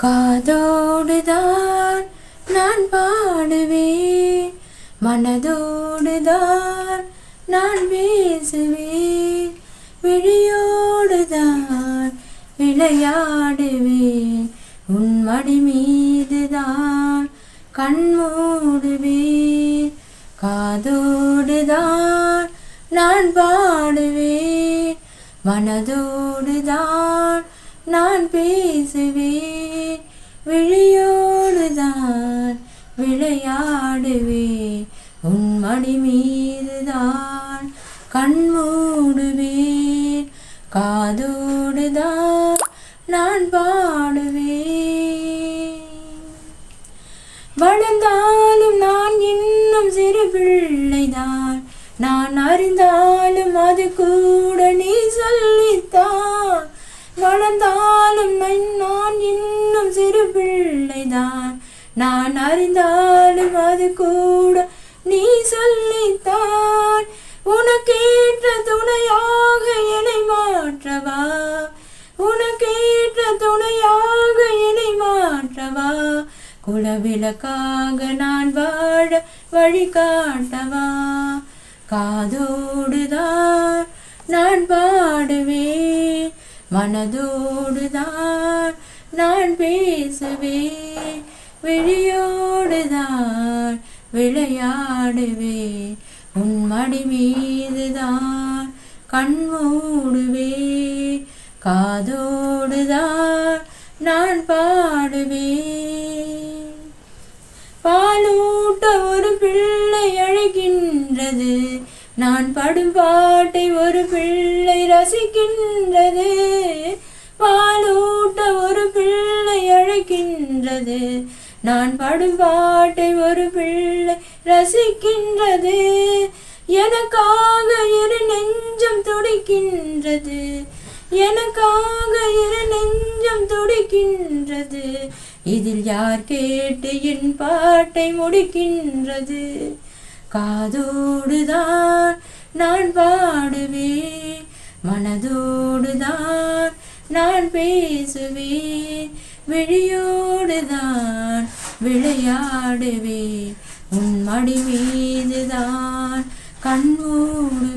காதோடுதான் நான் பாடுவேன், மனதோடுதான் நான் பேசுவேன், விழியோடுதான் விளையாடுவேன், உன் மடி மீதுதான் கண் மூடுவேன். காதோடுதான் நான் பாடுவேன், மனதோடுதான் நான் பேசுவேன், விழியோடுதான் விளையாடுவேன், உன் மடி மீதுதான் கண் மூடுவேன். காதோடுதான் நான் பாடுவேன். வளர்ந்தாலும் நான் இன்னும் சிறு பிள்ளைதான், நான் அறிந்தாலும் அது கூட நீ சொல்லித்தான். வளர்ந்தாலும் நான் இன்னும் சிறு பிள்ளைதான், நான் அறிந்தாலும் அது கூட நீ சொல்லித்தான். உனக்கேற்ற துணையாக என்னை மாற்றவா, உனக்கேற்ற துணையாக என்னை மாற்றவா, குலவிளக்காக நான் வாழ வழி காட்டவா. காதோடுதான் நான் பாடுவேன், மனதோடுதான் நான் பேசுவேன், விழியோடுதான் விளையாடுவேன், உன் மடி மீதுதான் கண் மூடுவேன். காதோடுதான் நான் பாடுவேன். பாலூட்ட ஒரு பிள்ளை அழைக்கின்றது, நான் படும் பாட்டை ஒரு பிள்ளை ரசிக்கின்றது. பாலூட்ட ஒரு பிள்ளை அழைக்கின்றது, நான் படும் பாட்டை ஒரு பிள்ளை ரசிக்கின்றது. எனக்காக இரு நெஞ்சம் துடிக்கின்றது, எனக்காக இரு நெஞ்சம் துடிக்கின்றது. இதில் யார் கேட்டு என் பாட்டை முடிக்கின்றது. காதோடுதான் நான் பாடுவேன், மனதோடுதான் நான் பேசுவேன், விழியோடுதான் விளையாடுவேன், உன் மடி மீதுதான் கண் மூடுவேன்.